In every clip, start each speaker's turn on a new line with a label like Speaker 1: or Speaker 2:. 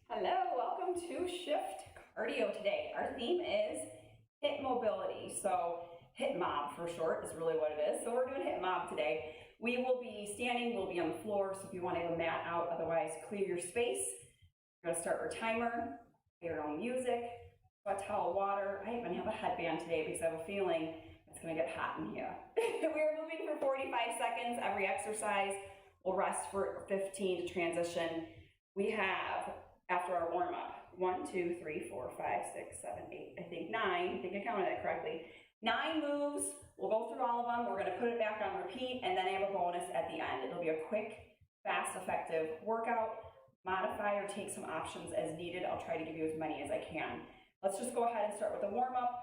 Speaker 1: Hello, welcome to Shift Cardio today. Our theme is HIIT mobility. So HIIT mob for short is really what it is. So we're doing HIIT mob today. We will be standing, we'll be on the floor, so if you want to have a mat out, otherwise clear your space. We're going to start our timer, play your own music, sweat towel, water. I even have a headband today because I have a feeling it's going to get hot in here. We're moving for 45 seconds every exercise. We'll rest for 15 to transition. We have, after our warm-up, 1, 2, 3, 4, 5, 6, 7, 8, I think 9, I think I counted that correctly. 9 moves, we'll go through all of them, we're gonna put it back on repeat, and then I have a bonus at the end. It'll be a quick, fast, effective workout. Modify or take some options as needed. I'll try to give you as many as I can. Let's just go ahead and start with the warm-up.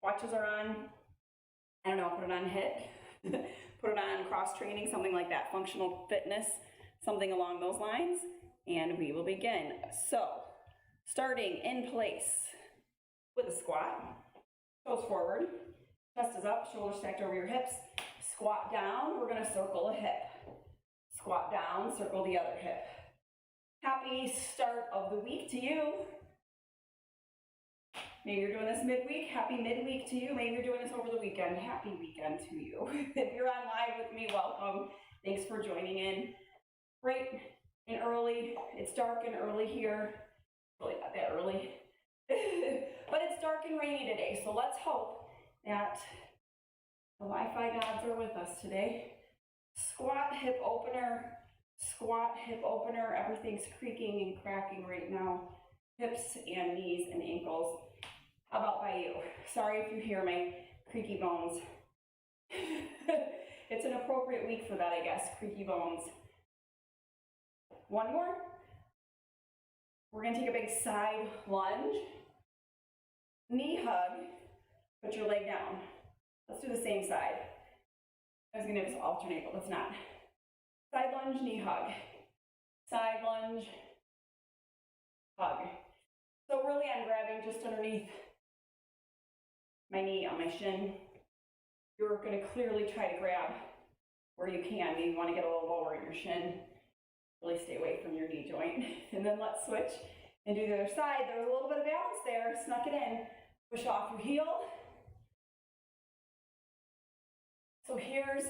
Speaker 1: Watches are on, I don't know, put it on HIIT, put it on cross-training, something like that, functional fitness, something along those lines. And we will begin. So, starting in place with a squat, toes forward, chest is up, shoulders stacked over your hips. Squat down, we're gonna circle a hip. Squat down, circle the other hip. Happy start of the week to you. Maybe you're doing this midweek, happy midweek to you. Maybe you're doing this over the weekend, happy weekend to you. If you're on live with me, welcome. Thanks for joining in. Great. And early, it's dark and early here, really not that early, but it's dark and rainy today, so let's hope that the Wi-Fi gods are with us today. Squat, hip opener, everything's creaking and cracking right now, hips and knees and ankles. How about by you? Sorry if you hear my creaky bones. It's an appropriate week for that, I guess, creaky bones. One more. We're going to take a big side lunge, knee hug, put your leg down. Let's do the same side. I was going to just alternate, but let's not. Side lunge, knee hug. Side lunge, hug. So really I'm grabbing just underneath my knee on my shin. You're going to clearly try to grab where you can. Maybe you want to get a little lower in your shin. Really stay away from your knee joint. And then let's switch and do the other side. There was a little bit of balance there, snuck it in. Push off your heel. So here's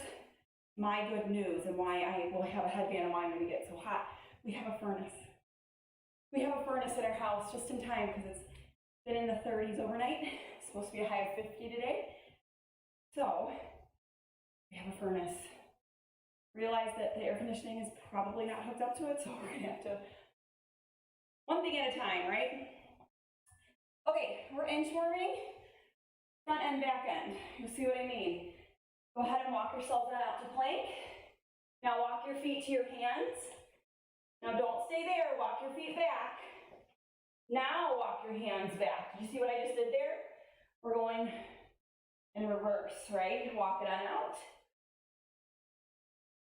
Speaker 1: my good news and why I will have a headband and why I'm going to get so hot. We have a furnace. We have a furnace at our house just in time because it's been in the 30s overnight. It's supposed to be a high of 50 today. So we have a furnace. Realize that the air conditioning is probably not hooked up to it, so we're gonna have to, one thing at a time, right? Okay, we're inchworming, front end, back end. You'll see what I mean. Go ahead and walk yourselves out to plank. Now walk your feet to your hands. Now don't stay there, walk your feet back. Now walk your hands back. Did you see what I just did there? We're going in reverse, right? Walk it on out.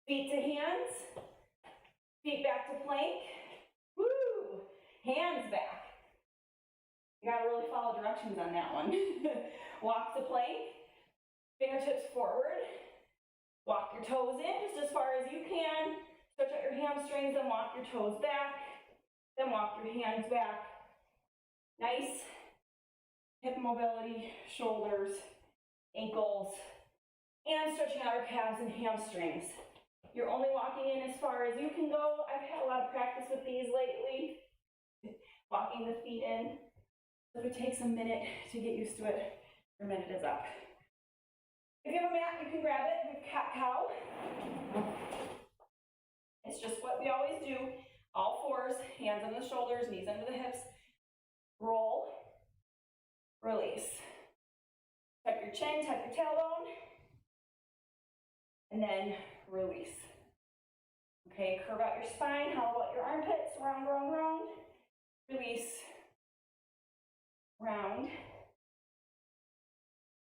Speaker 1: Feet to hands, feet back to plank, woo, hands back. You gotta really follow directions on that one. Walk to plank, fingertips forward, walk your toes in just as far as you can, stretch out your hamstrings, then walk your toes back, then walk your hands back. Nice hip mobility, shoulders, ankles, and stretching out your calves and hamstrings. You're only walking in as far as you can go. I've had a lot of practice with these lately, walking the feet in. So if it takes a minute to get used to it, your minute is up. If you have a mat, you can grab it. We have cat-cow. It's just what we always do. All fours, hands on the shoulders, knees under the hips. Roll, release. Tuck your chin, tuck your tailbone, and then release. Okay, curve out your spine. How about your armpits? Round, round, round. Release. Round.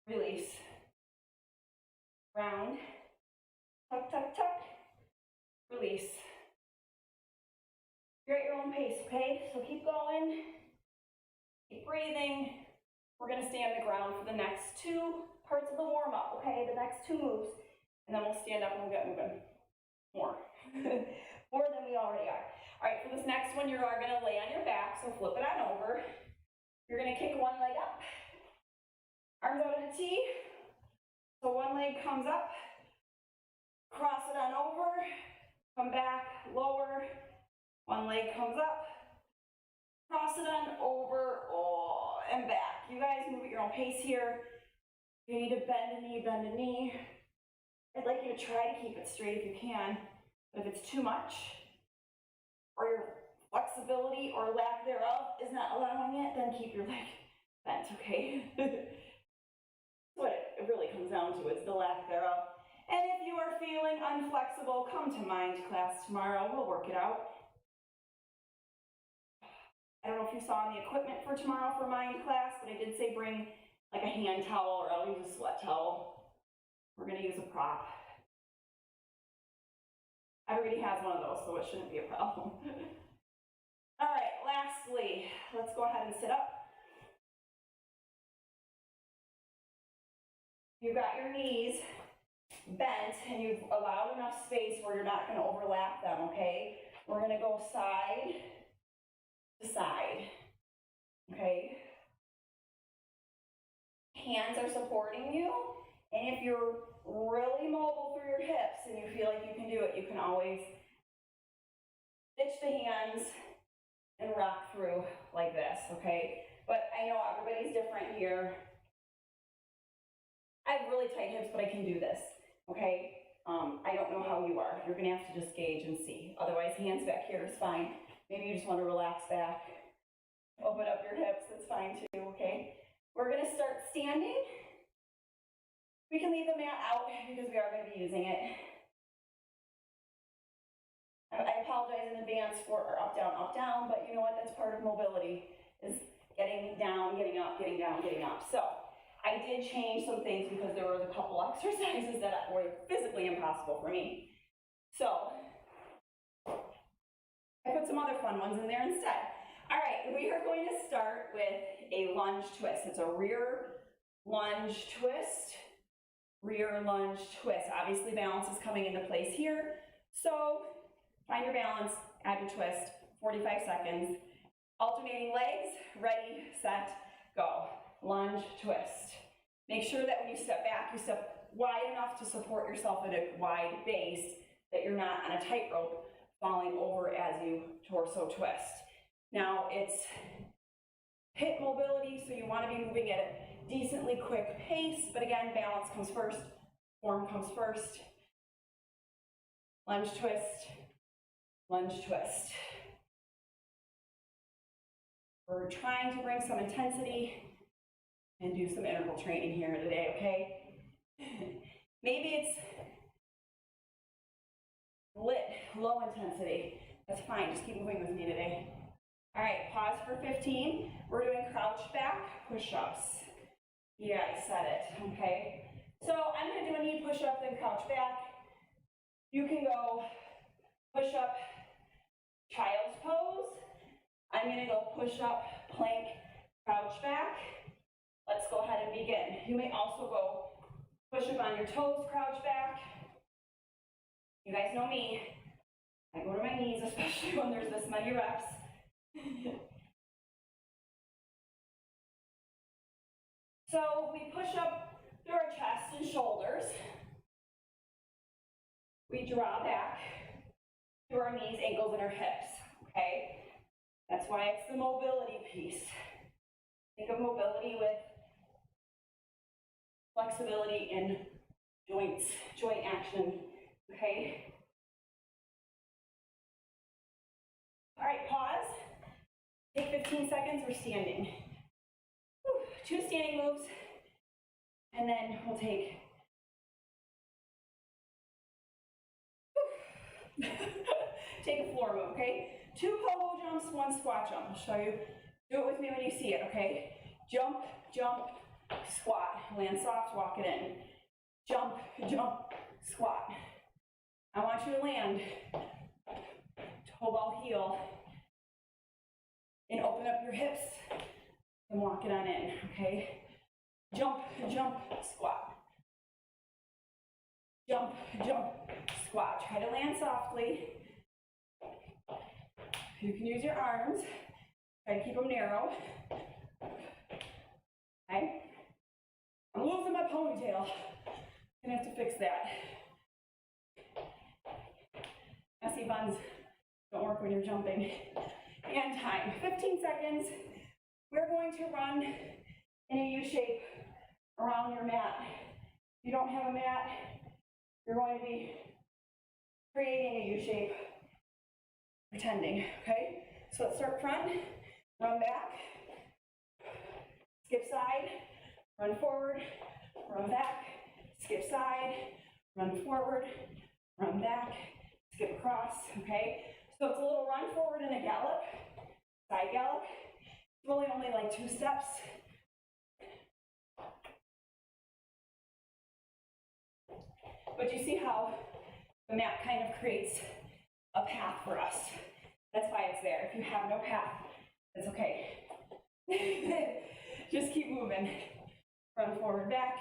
Speaker 1: Release. Round. Tuck, tuck, tuck. Release. You're at your own pace, okay? So keep going. Keep breathing. We're going to stay on the ground for the next 2 parts of the warm-up, okay? The next 2 moves. And then we'll stand up and we'll get moving. more. More than we already are. All right, for this next one, you are gonna lay on your back, so flip it on over. You're gonna kick one leg up. Arms out in a T. So one leg comes up, cross it on over, come back, lower. One leg comes up, cross it on over, oh, and back. You guys move at your own pace here. You need to bend a knee, bend a knee. I'd like you to try to keep it straight if you can, but if it's too much, or your flexibility or lack thereof is not allowing it, then keep your leg bent, okay? What it really comes down to is the lack thereof. And if you are feeling unflexible, come to Mind class tomorrow. We'll work it out. I don't know if you saw the equipment for tomorrow for Mind class, but I did say bring like a hand towel, or I'll use a sweat towel. We're going to use a prop. Everybody has one of those, so it shouldn't be a problem. All right, lastly, let's go ahead and sit up. You've got your knees bent and you've allowed enough space where you're not going to overlap them, okay? We're going to go side to side, okay? Hands are supporting you, and if you're really mobile through your hips and you feel like you can do it, you can always stitch the hands and rock through like this, okay? But I know everybody's different here. I have really tight hips, but I can do this, okay? I don't know how you are. You're gonna have to just gauge and see. Otherwise, hands back here is fine. Maybe you just wanna relax back. Open up your hips, that's fine too, okay? We're gonna start standing. We can leave the mat out because we are gonna be using it. I apologize in advance for our up, down, but you know what? That's part of mobility, is getting down, getting up, getting down, getting up. So I did change some things because there was a couple exercises that were physically impossible for me. So I put some other fun ones in there instead. All right, we are going to start with a lunge twist. It's a rear lunge twist, rear lunge twist. Obviously balance is coming into place here. So find your balance, add your twist, 45 seconds. Alternating legs, ready, set, go. Lunge, twist. Make sure that when you step back, you step wide enough to support yourself at a wide base, that you're not on a tightrope falling over as you torso twist. Now it's hip mobility, so you want to be moving at a decently quick pace, but again, balance comes first, form comes first. Lunge twist, lunge twist. We're trying to bring some intensity and do some interval training here today, okay? Maybe it's lit, low intensity. That's fine, just keep moving with me today. All right, pause for 15. We're doing crouch back push-ups. Yeah, I said it, okay? So I'm gonna do a knee push-up, then crouch back. You can go push-up, child's pose. I'm gonna go push-up, plank, crouch back. Let's go ahead and begin. You may also go push-up on your toes, crouch back. You guys know me. I go to my knees, especially when there's this many reps. So we push up through our chest and shoulders. We draw back through our knees, ankles, and our hips, okay? That's why it's the mobility piece. Think of mobility with flexibility in joints, joint action, okay? All right, pause. Take 15 seconds, we're standing. Whew, 2 standing moves, and then we'll take take a floor move, okay? 2 pogo jumps, 1 squat jump. I'll show you. Do it with me when you see it, okay? Jump, jump, squat. Land soft, walk it in. Jump, jump, squat. I want you to land toe ball heel and open up your hips and walk it on in, okay? Jump, jump, squat. Jump, jump, squat. Try to land softly. You can use your arms. Try to keep them narrow. Okay? I'm losing my ponytail. Gonna have to fix that. Messy buns don't work when you're jumping. And time, 15 seconds. We're going to run in a U shape around your mat. If you don't have a mat, you're going to be creating a U shape, pretending, okay? So let's start front, run back, skip side, run forward, run back, skip side, run forward, run back, skip across, okay? So it's a little run forward and a gallop, side gallop. It's really only like 2 steps. But you see how the mat kind of creates a path for us. That's why it's there. If you have no path, that's okay. Just keep moving. Run forward, back,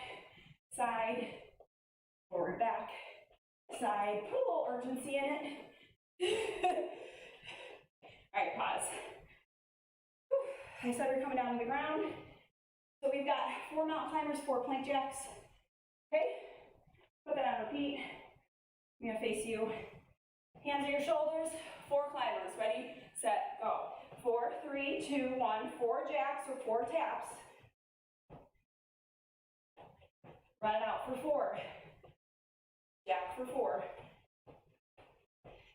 Speaker 1: side, forward, back, side. Put a little urgency in it. All right, pause. I said we're coming down to the ground. So we've got 4 mountain climbers, 4 plank jacks. Okay? Put that on repeat. I'm gonna face you. Hands on your shoulders, 4 climbers. Ready, set, go. 4, 3, 2, 1, 4 jacks or 4 taps. Run it out for 4. Jack for 4.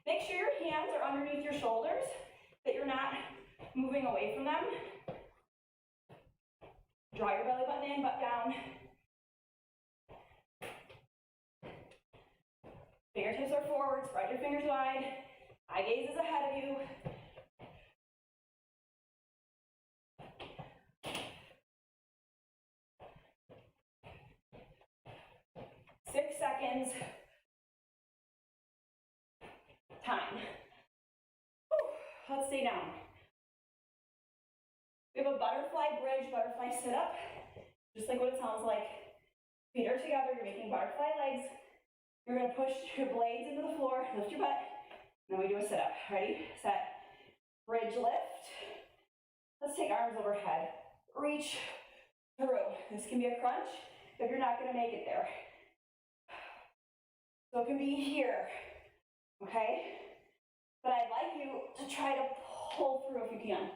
Speaker 1: Make sure your hands are underneath your shoulders, that you're not moving away from them. Draw your belly button in, butt down. Fingertips are forward, spread your fingers wide. Eye gaze is ahead of you. 6 seconds. Time. Whew. Let's stay down. We have a butterfly bridge, butterfly sit up. Just like what it sounds like. Feet are together, you're making butterfly legs. You're gonna push your blades into the floor, lift your butt, and then we do a sit up. Ready, set, bridge lift. Let's take arms overhead. Reach through. This can be a crunch if you're not gonna make it there. So it can be here, okay? But I'd like you to try to pull through if you can.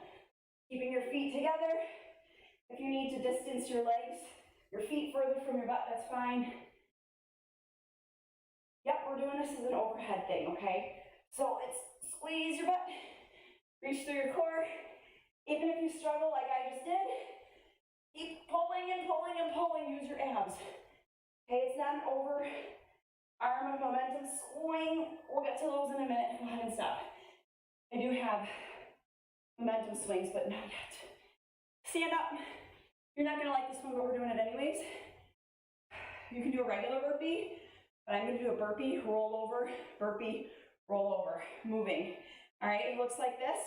Speaker 1: Keeping your feet together. If you need to distance your legs, your feet further from your butt, that's fine. Yep, we're doing this as an overhead thing, okay? So it's squeeze your butt, reach through your core. Even if you struggle like I just did, keep pulling and pulling and pulling, use your abs. Okay, it's not an over arm of momentum swing. We'll get to those in a minute. Go ahead and stop. I do have momentum swings, but not yet. Stand up. You're not gonna like this one, but we're doing it anyways. You can do a regular burpee, but I'm gonna do a burpee, roll over, moving. All right, it looks like this.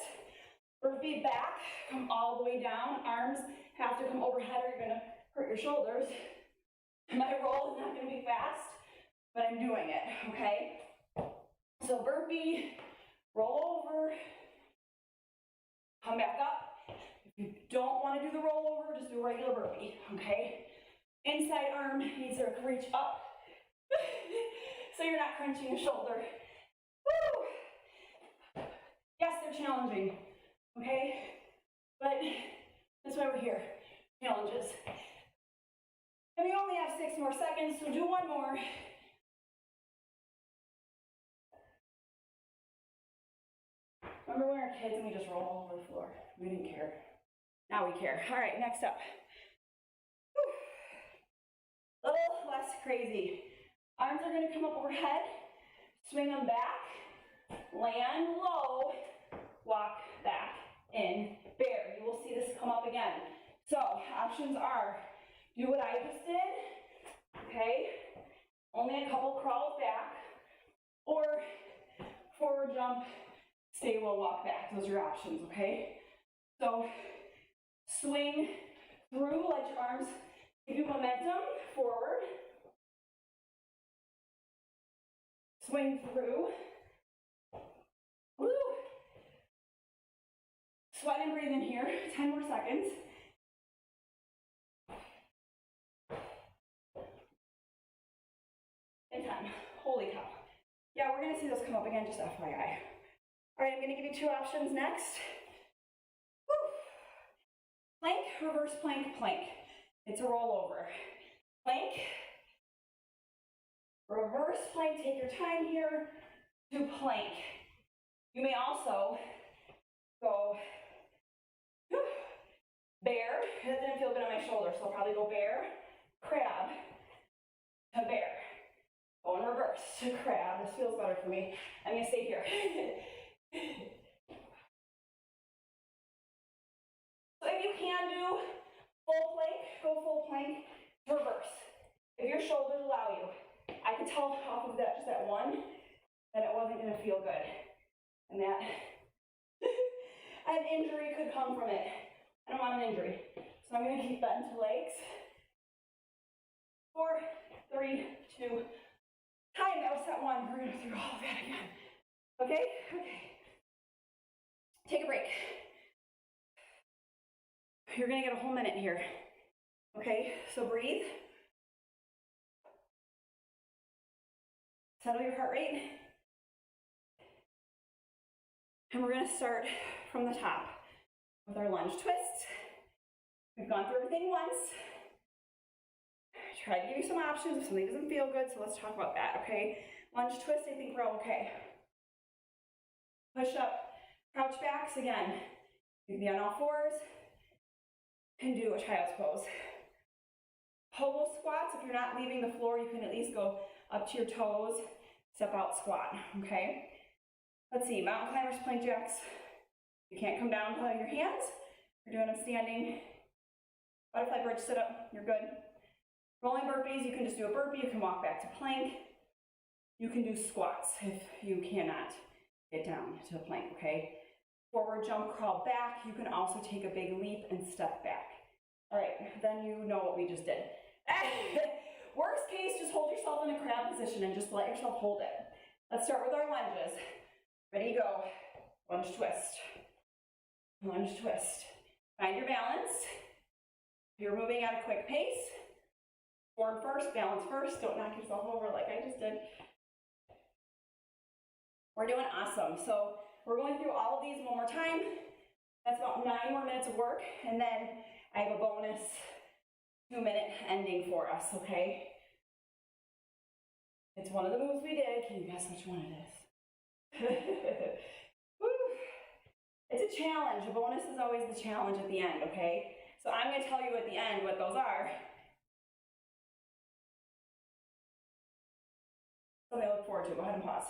Speaker 1: Burpee back, come all the way down. Arms have to come overhead or you're gonna hurt your shoulders. My roll is not gonna be fast, but I'm doing it, okay? So burpee, roll over, come back up. If you don't want to do the rollover, just do a regular burpee, okay? Inside arm needs to reach up so you're not crunching your shoulder. Woo! Yes, they're challenging, okay? But that's why we're here, challenges. And we only have 6 more seconds, so do one more. Remember when we were kids and we just rolled all over the floor? We didn't care. Now we care. All right, next up. A little less crazy. Arms are gonna come up overhead, swing them back, land low, walk back in bear. You will see this come up again. So options are, do what I just did, okay? Only a couple crawls back, or forward jump, stay low, walk back. Those are your options, okay? So swing through, let your arms give you momentum forward. swing through. Woo. Sweat and breathe in here, 10 more seconds. And 10, holy cow. Yeah, we're gonna see those come up again, just FYI. All right, I'm gonna give you 2 options next. Woo. Plank, reverse plank, plank. It's a rollover. Plank, reverse plank, take your time here, to plank. You may also go bear. That didn't feel good on my shoulder, so I'll probably go bear, crab, to bear. Go in reverse to crab. This feels better for me. I'm gonna stay here. So if you can do full plank, go full plank, reverse. If your shoulders allow you. I could tell off of that, just that one, that it wasn't gonna feel good. And that an injury could come from it. I don't want an injury. So I'm gonna keep bent legs. 4, 3, 2, time. That was set 1. We're gonna do all of that again. Okay? Okay. Take a break. You're gonna get a whole minute here. Okay, so breathe. Settle your heart rate. And we're gonna start from the top with our lunge twists. We've gone through everything once. Try to give you some options if something doesn't feel good, so let's talk about that, okay? Lunge twist, I think we're okay. Push up, crouch backs again. You can be on all 4s and do a child's pose. Hobo squats, if you're not leaving the floor, you can at least go up to your toes, step out squat, okay? Let's see, mountain climbers, plank jacks. You can't come down to your hands. You're doing a standing butterfly bridge sit up, you're good. Rolling burpees, you can just do a burpee, you can walk back to plank. You can do squats if you cannot get down to the plank, okay? Forward jump, crawl back. You can also take a big leap and step back. All right, then you know what we just did. Worst case, just hold yourself in a crab position and just let yourself hold it. Let's start with our lunges. Ready, go. Lunge twist. Lunge twist. Find your balance. You're moving at a quick pace. Form first, balance first. Don't knock yourself over like I just did. We're doing awesome. So we're going through all of these one more time. That's about 9 more minutes of work. And then I have a bonus 2-minute ending for us, okay? It's one of the moves we did. Can you guess which one it is? It's a challenge. A bonus is always the challenge at the end, okay? So I'm going to tell you at the end what those are. Something I look forward to. Go ahead and pause.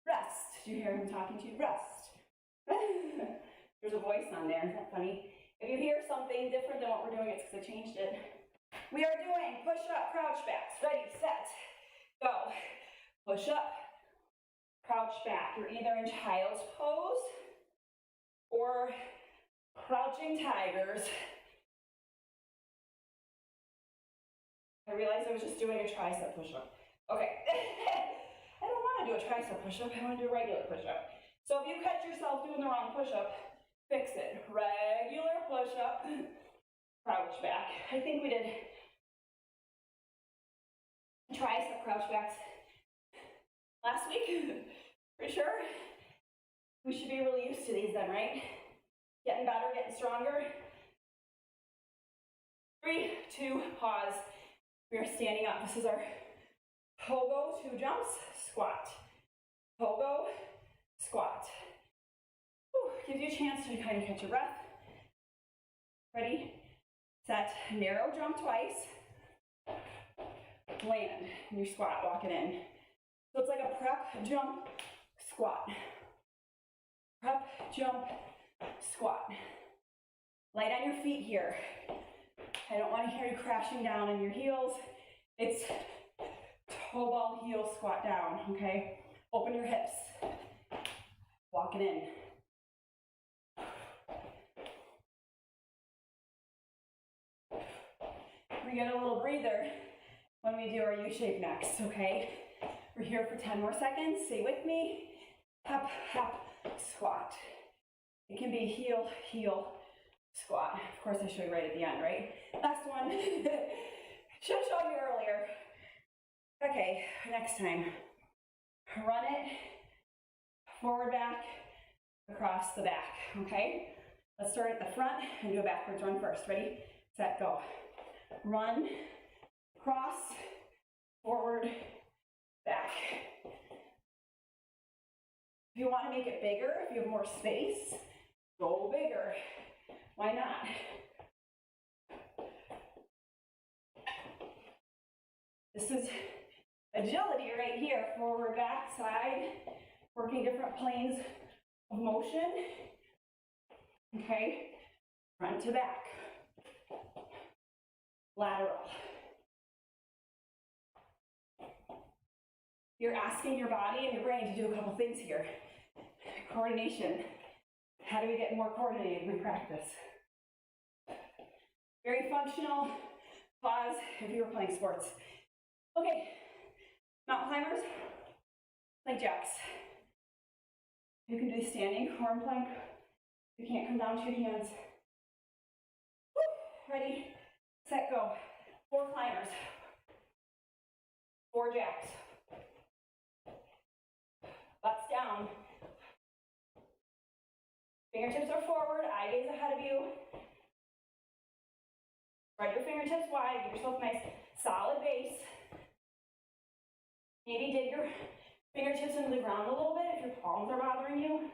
Speaker 1: Rest. Do you hear him talking to you? Rest. There's a voice on there. Isn't that funny? If you hear something different than what we're doing, it's because I changed it. We are doing push-up, crouch backs. Ready, set, go. Push up, crouch back. You're either in child's pose or crouching tigers. I realized I was just doing a tricep push-up. Okay. I don't want to do a tricep push-up. I want to do a regular push-up. So if you catch yourself doing the wrong push-up, fix it. Regular push-up, crouch back. I think we did tricep crouch backs last week. Pretty sure. We should be really used to these then, right? Getting better, getting stronger. 3, 2, pause. We are standing up. This is our pogo 2 jumps, squat. Pogo, squat. Whew, gives you a chance to kind of catch your breath. Ready, set, narrow jump twice. Land in your squat, walk it in. So it's like a prep, jump, squat. Prep, jump, squat. Light on your feet here. I don't want to hear you crashing down on your heels. It's toe ball heel squat down, okay? Open your hips. Walk it in. We get a little breather. when we do our U shape next, okay? We're here for 10 more seconds. Stay with me. Hop, hop, squat. It can be heel, heel, squat. Of course, I show you right at the end, right? Last one. Should have shown you earlier. Okay, next time. Run it, forward, back, across the back, okay? Let's start at the front and do a backwards run first. Ready, set, go. Run, cross, forward, back. If you want to make it bigger, if you have more space, go bigger. Why not? This is agility right here. Forward, back, side, working different planes of motion. Okay, front to back, lateral. You're asking your body and your brain to do a couple things here. Coordination. How do we get more coordinated when we practice? Very functional. Pause if you were playing sports. Okay, mountain climbers, plank jacks. You can do standing or in plank. You can't come down to your hands. Woo. Ready, set, go. 4 climbers, 4 jacks. Butts down. Fingertips are forward, eye gaze ahead of you. Spread your fingertips wide, give yourself a nice solid base. Maybe dig your fingertips into the ground a little bit if your palms are bothering you.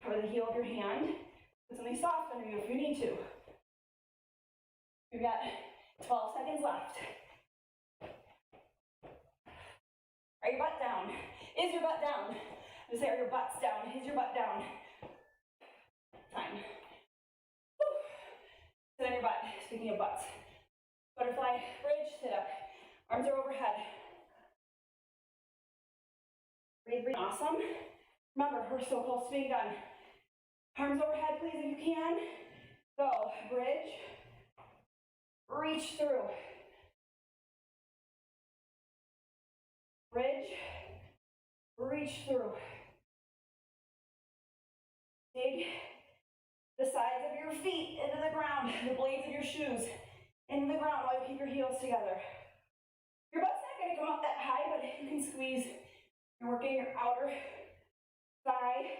Speaker 1: Cover the heel of your hand. Put something soft under you if you need to. We've got 12 seconds left. Are your butt down? Is your butt down? I say, are your butts down? Is your butt down? Time. Woo. Sit on your butt. Speaking of butts. Butterfly bridge, sit up. Arms are overhead. Breathe, breathe. Awesome. Remember, we're so close to being done. Arms overhead, please, if you can. Go. Bridge. Reach through. Bridge. Reach through. Dig the sides of your feet into the ground, the blades of your shoes into the ground while you keep your heels together. Your butt's not going to come up that high, but you can squeeze. You're working your outer thigh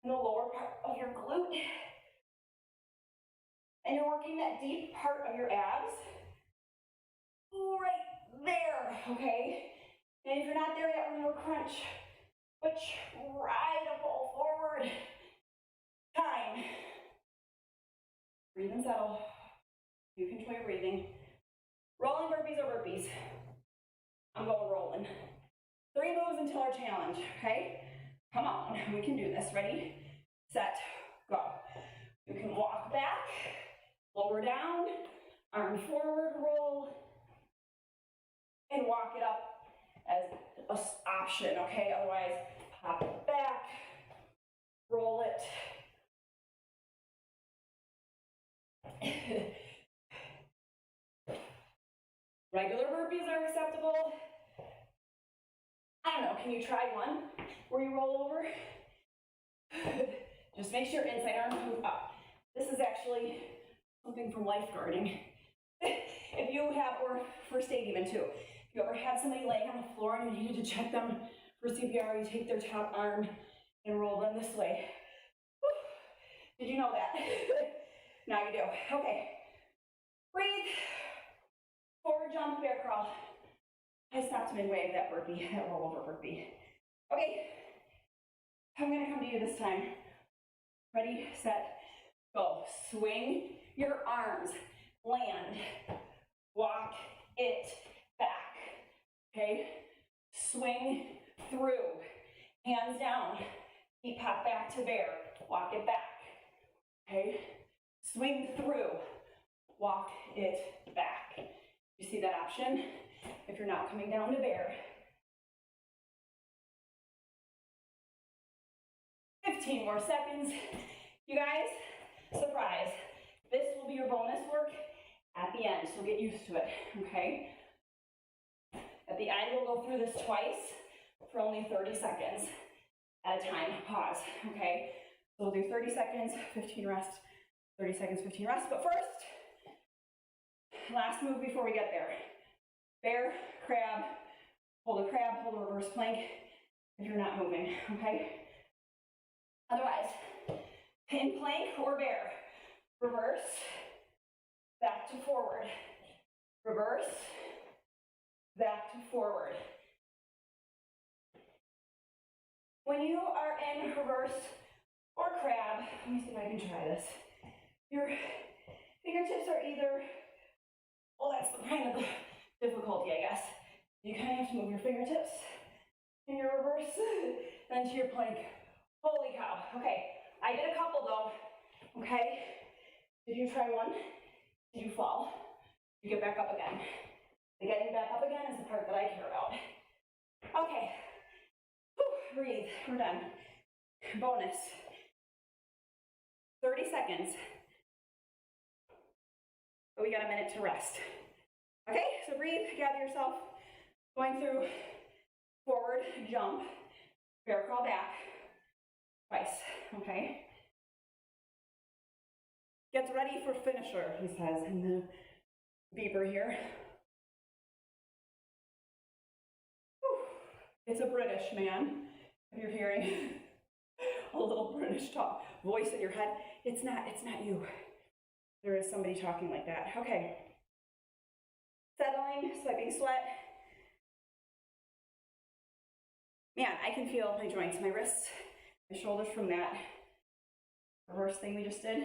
Speaker 1: and the lower part of your glute. And you're working that deep part of your abs right there, okay? And if you're not there yet, we're going to crunch. But try to pull forward. Time. Breathe and settle. You control your breathing. Rolling burpees or burpees. I'm going rolling. 3 moves until our challenge, okay? Come on, we can do this. Ready, set, go. You can walk back, lower down, arm forward, roll, and walk it up as an option, okay? Otherwise, pop it back, roll it. Regular burpees are acceptable. I don't know, can you try one where you roll over? Just make sure inside arm comes up. This is actually something from lifeguarding. If you have, or first aid even too, if you ever had somebody laying on the floor and you needed to check them for CPR, you take their top arm and roll them this way. Did you know that? Now you do. Okay. Breathe. Forward jump, bear crawl. I stopped midway of that burpee, that rollover burpee. Okay. I'm gonna come to you this time. Ready, set, go. Swing your arms, land, walk it back, okay? Swing through, hands down, feet pop back to bear, walk it back, okay? Swing through, walk it back. You see that option? If you're not coming down to bear. 15 more seconds. You guys, surprise. This will be your bonus work at the end. So so get used to it, okay? At the end, we'll go through this twice for only 30 seconds at a time. Pause, okay? So we'll do 30 seconds, 15 rest, 30 seconds, 15 rest. But first, last move before we get there. Bear, crab, hold a reverse plank if you're not moving, okay? Otherwise, in plank or bear, reverse, back to forward, reverse, back to forward. When you are in reverse or crab, let me see if I can try this. Your fingertips are either, well, that's the kind of the difficulty, I guess. You kind of have to move your fingertips in your reverse, then to your plank. Holy cow. Okay, I did a couple though, okay? Did you try one? Did you fall? Did you get back up again? The getting back up again is the part that I care about. Okay, whew, breathe, we're done. Bonus, 30 seconds. But we got a minute to rest. Okay, so breathe, gather yourself. Going through forward, jump, bear crawl back, twice, okay? Gets ready for finisher, he says in the beeper here. Whew. It's a British man, if you're hearing a little British talk, voice in your head. It's not you. There is somebody talking like that. Okay. Settling, swiping sweat. Man, I can feel my joints, my wrists, my shoulders from that reverse thing we just did.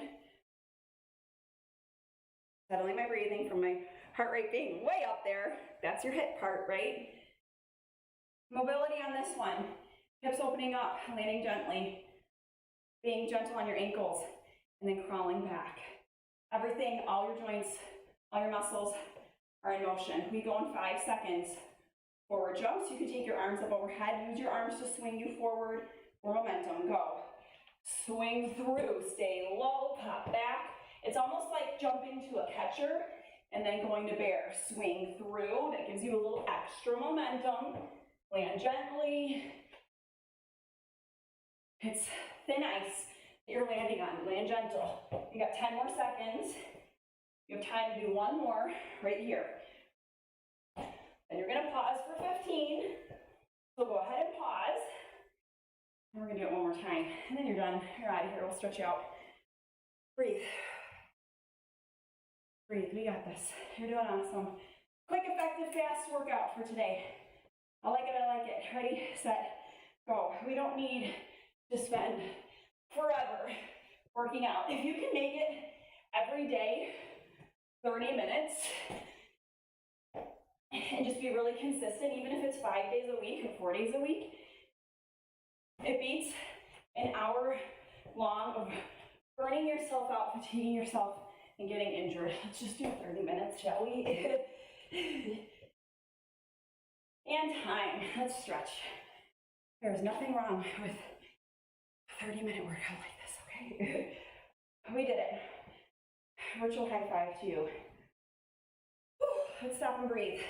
Speaker 1: Settling my breathing from my heart rate being way up there. That's your hip part, right? Mobility on this one. Hips opening up, landing gently. Being gentle on your ankles, and then crawling back. Everything, all your joints, all your muscles are in motion. We go in 5 seconds. Forward jumps, you can take your arms up overhead, use your arms to swing you forward for momentum, go. Swing through, stay low, pop back. It's almost like jumping to a catcher and then going to bear. Swing through, that gives you a little extra momentum. Land gently. It's thin ice that you're landing on, land gentle. You got 10 more seconds. You have time to do one more right here. And you're gonna pause for 15. So go ahead and pause. And we're gonna do it one more time. And then you're done, you're out of here, we'll stretch you out. Breathe. Breathe, we got this. You're doing awesome. Quick, effective, fast workout for today. I like it, I like it. Ready, set, go. We don't need to spend forever working out. If you can make it every day, 30 minutes, and just be really consistent, even if it's 5 days a week or 4 days a week, it beats an hour long of burning yourself out, fatiguing yourself, and getting injured. Let's just do 30 minutes, shall we? And time. Let's stretch. There's nothing wrong with a 30-minute workout like this, okay? We did it. Virtual high five to you. Whew. Let's stop and breathe.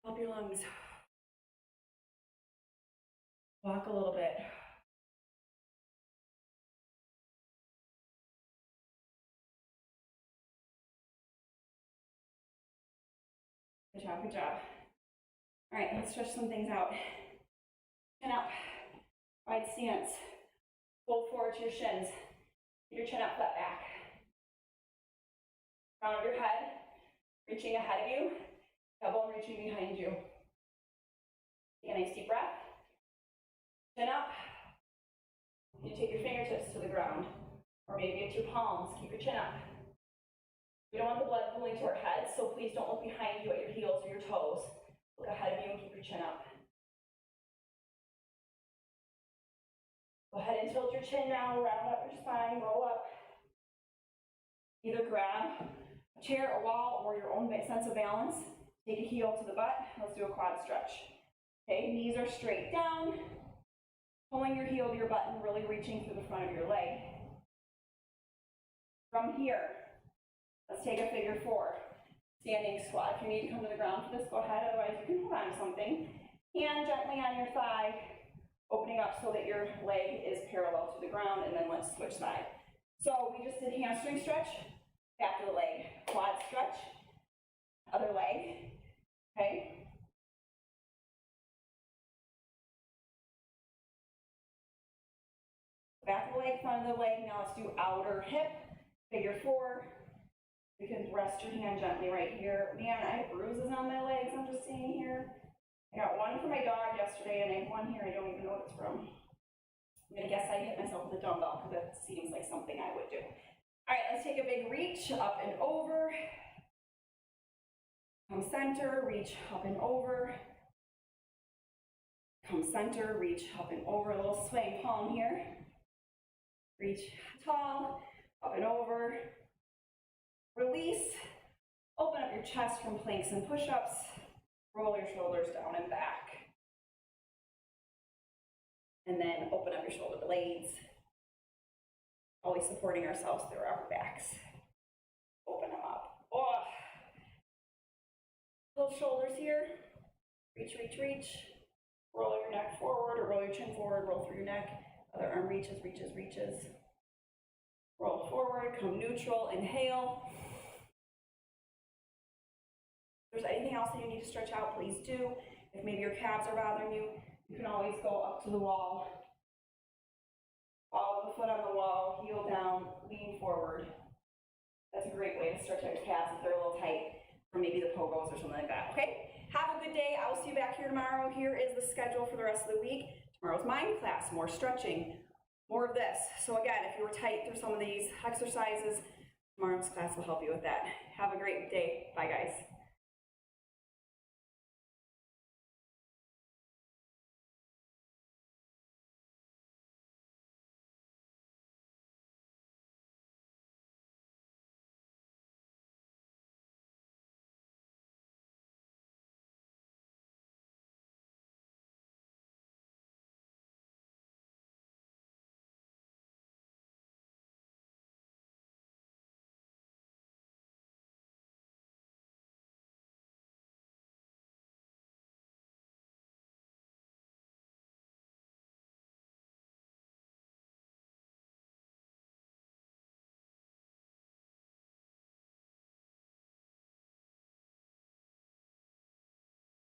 Speaker 1: Help your lungs. Walk a little bit. Good job, good job. All right, let's stretch some things out. Chin up, wide stance. Fold forward to your shins. Get your chin up, flat back. Crown of your head, reaching ahead of you. Elbow reaching behind you. Take a nice deep breath. Chin up. You take your fingertips to the ground, or maybe it's your palms. Keep your chin up. We don't want the blood pooling to our heads, so please don't look behind you at your heels or your toes. Look ahead of you and keep your chin up. Go ahead and tilt your chin now, round up your spine, roll up. Either grab a chair, a wall, or your own sense of balance. Take a heel to the butt. Let's do a quad stretch. Okay, knees are straight down. Pulling your heel to your butt and really reaching through the front of your leg. From here, let's take a figure 4. Standing squat. If you need to come to the ground for this, go ahead. Otherwise, you can hold on to something. Hand gently on your thigh, opening up so that your leg is parallel to the ground, and then let's switch side. So we just did hamstring stretch, back of the leg, quad stretch, other leg, okay? Back of the leg, front of the leg. Now let's do outer hip, figure 4. You can rest your hand gently right here. Man, I have bruises on my legs, I'm just seeing here. I got one for my dog yesterday, and I have one here, I don't even know what it's from. I'm gonna guess I hit myself with a dumbbell, because that seems like something I would do. All right, let's take a big reach, up and over. Come center, reach up and over. Come center, reach up and over. A little swing palm here. Reach tall, up and over. Release, open up your chest from planks and push-ups. Roll your shoulders down and back. And then open up your shoulder blades. Always supporting ourselves through our upper backs. Open them up. Oh. Little shoulders here. Reach, reach, reach. Roll your neck forward or roll your chin forward. Roll through your neck. Other arm reaches, reaches, reaches. Roll forward, come neutral, inhale. If there's anything else that you need to stretch out, please do. If maybe your calves are bothering you, you can always go up to the wall. Follow the foot on the wall, heel down, lean forward. That's a great way to stretch out your calves if they're a little tight, or maybe the pogos or something like that, okay? Have a good day. I will see you back here tomorrow. Here is the schedule for the rest of the week. Tomorrow's mind class, more stretching, more of this. So again, if you were tight through some of these exercises, tomorrow's class will help you with that. Have a great day. Bye, guys.